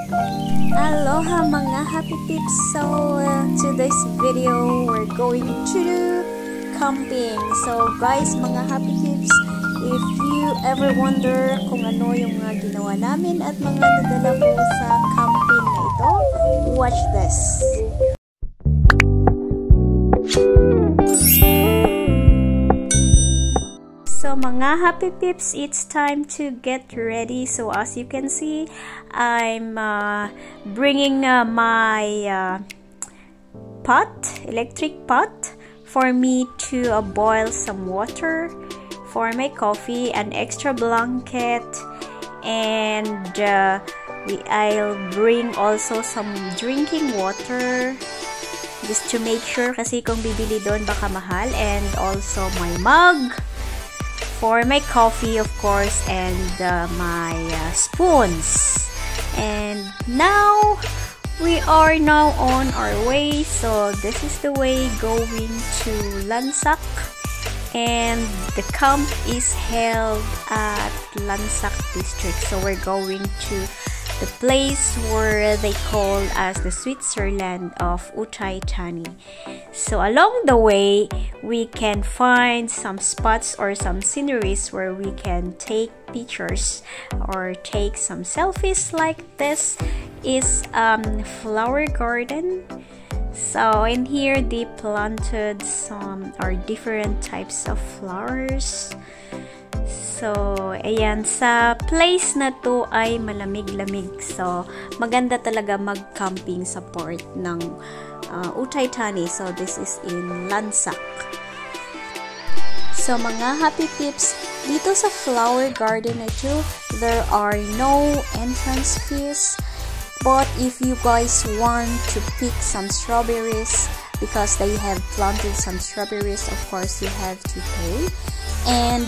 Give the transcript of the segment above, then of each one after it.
Aloha mga happy peeps! So today's video we're going to do camping. So guys, mga happy peeps, if you ever wonder kung ano yung mga ginawa namin at mga nadala ko sa camping na ito, watch this! So mga happy peeps, it's time to get ready. So as you can see, I'm bringing my electric pot for me to boil some water for my coffee, an extra blanket, and I'll bring also some drinking water just to make sure, kasi kung bibili doon baka mahal, and also my mug for my coffee, of course, and my spoons. And now we are now on our way. So this is the way going to Lansak, and the camp is held at Lansak district. So we're going to the place where they call as the Switzerland of Uthaithani. So along the way, we can find some spots or some sceneries where we can take pictures or take some selfies. Like this is flower garden. So in here they planted some or different types of flowers. So, ayan, sa place na to ay malamig-lamig. So, maganda talaga mag-camping sa port ng Uthaithani. So, this is in Lansak. So, mga happy peeps, dito sa flower garden na ito, there are no entrance fees. But if you guys want to pick some strawberries, because they have planted some strawberries, of course, you have to pay. And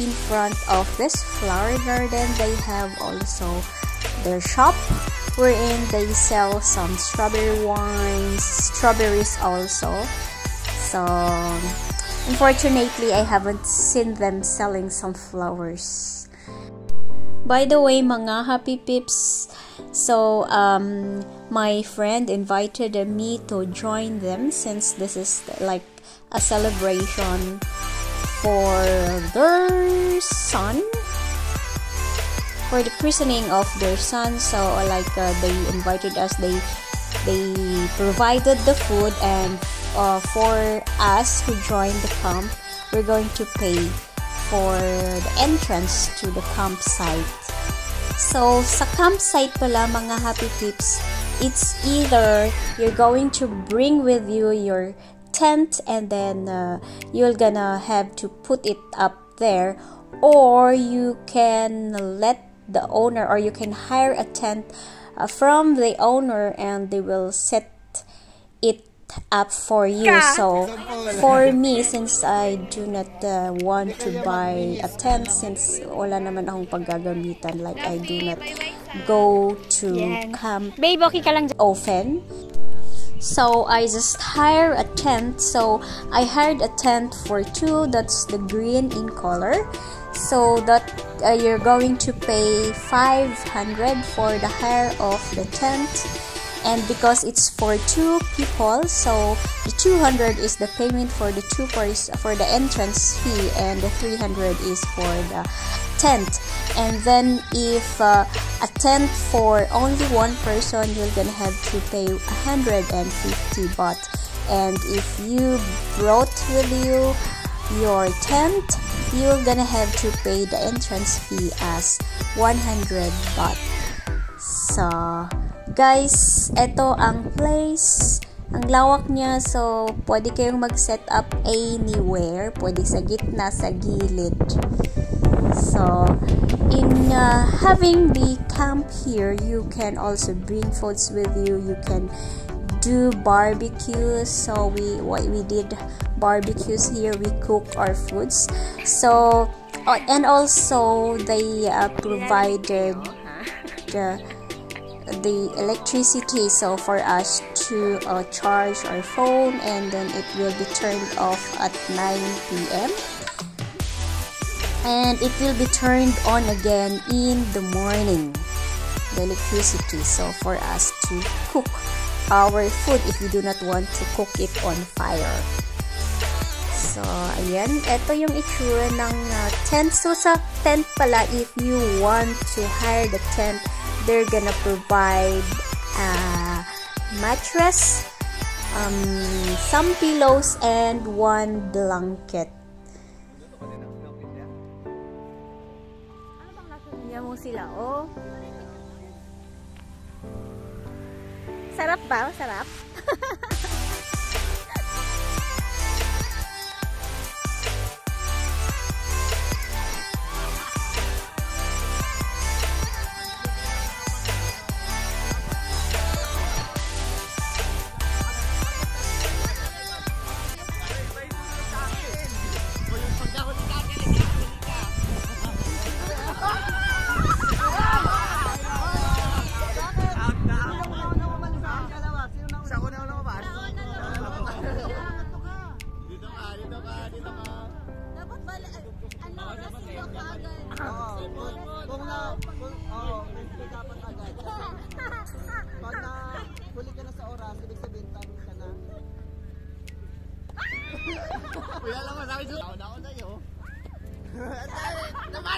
in front of this flower garden, they have also their shop wherein they sell some strawberry wines, strawberries also. So unfortunately, I haven't seen them selling some flowers. By the way, mga happy peeps, so my friend invited me to join them, since this is like a celebration for their son, for the christening of their son. So like they invited us, they provided the food, and for us who joined the camp, we're going to pay for the entrance to the campsite. So sa campsite pala, mga happy peeps, it's either you're going to bring with you your tent, and then you're gonna have to put it up there, or you can let the owner, or you can hire a tent from the owner, and they will set it up for you. So for me, since I do not want to buy a tent, since wala naman akong paggagamitan, like I do not go to camp often, so I just hire a tent. So I hired a tent for two, that's the green in color. So that you're going to pay 500 for the hire of the tent, and because it's for two people, so the 200 is the payment for the two parties for the entrance fee, and the 300 is for the tent. And then if a tent for only one person, you're gonna have to pay 150 baht, and if you brought with you your tent, you're gonna have to pay the entrance fee as 100 baht. So guys, eto ang place. Ang lawak niya, so pwede kayong mag-set up anywhere. Pwede sa gitna, sa gilid. So in having the camp here, you can also bring foods with you. You can do barbecues. So we did barbecues here. We cook our foods. So and also they provided the electricity, so for us to charge our phone, and then it will be turned off at 9 p.m. and it will be turned on again in the morning. the electricity, so for us to cook our food if we do not want to cook it on fire. So, ayan. Ito yung itsura ng tent. So, sa tent pala, if you want to hire the tent, they're gonna provide mattress, some pillows, and one blanket. Yan mo sila, oh. Sarap ba? Sarap? Pag huli ka na sa oras, ibig sabihin tanong ka na. Kuya lang masabi siya. Ako na yun. Naman!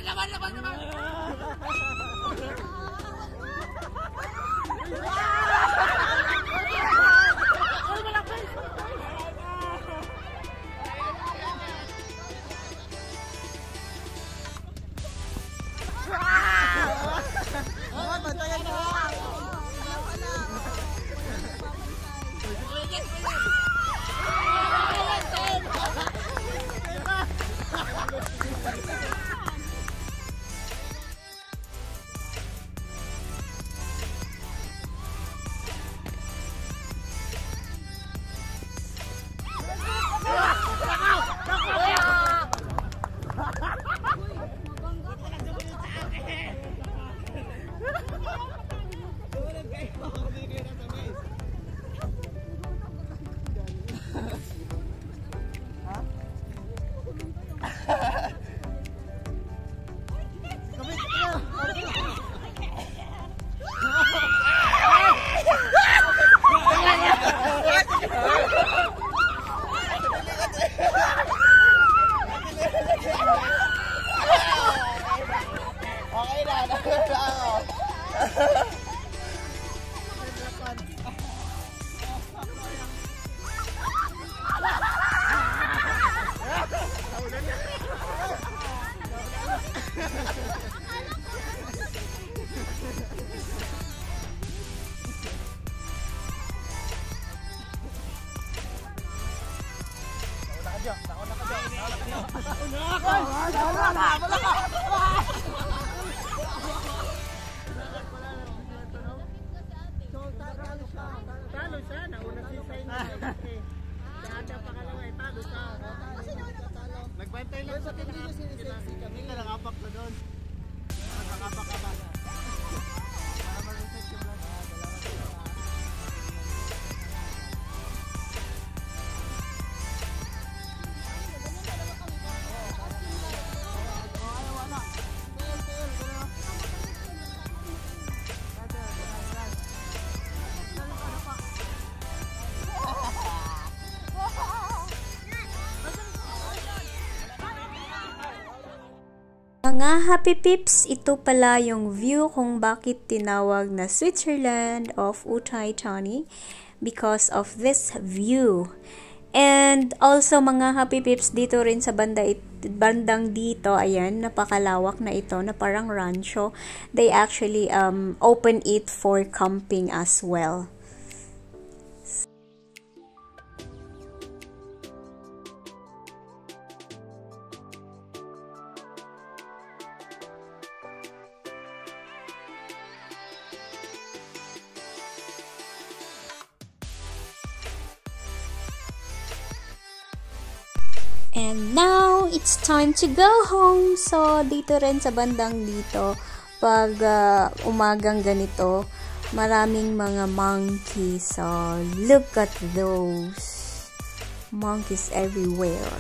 Nagbantay lang sa tinangapak kami na nangapak na doon. Nangapak ka ba? Para mag-reset yung vlog. Mga happy pips, ito pala yung view kung bakit tinawag na Switzerland of Uthaithani, because of this view. And also mga happy pips, dito rin sa bandang dito, ayan, napakalawak na ito na parang rancho. They actually open it for camping as well. And now, it's time to go home. So, dito rin sa bandang dito, pag umagang ganito, maraming mga monkeys. So, look at those monkeys everywhere.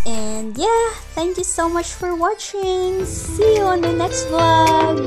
And yeah, thank you so much for watching. See you on the next vlog.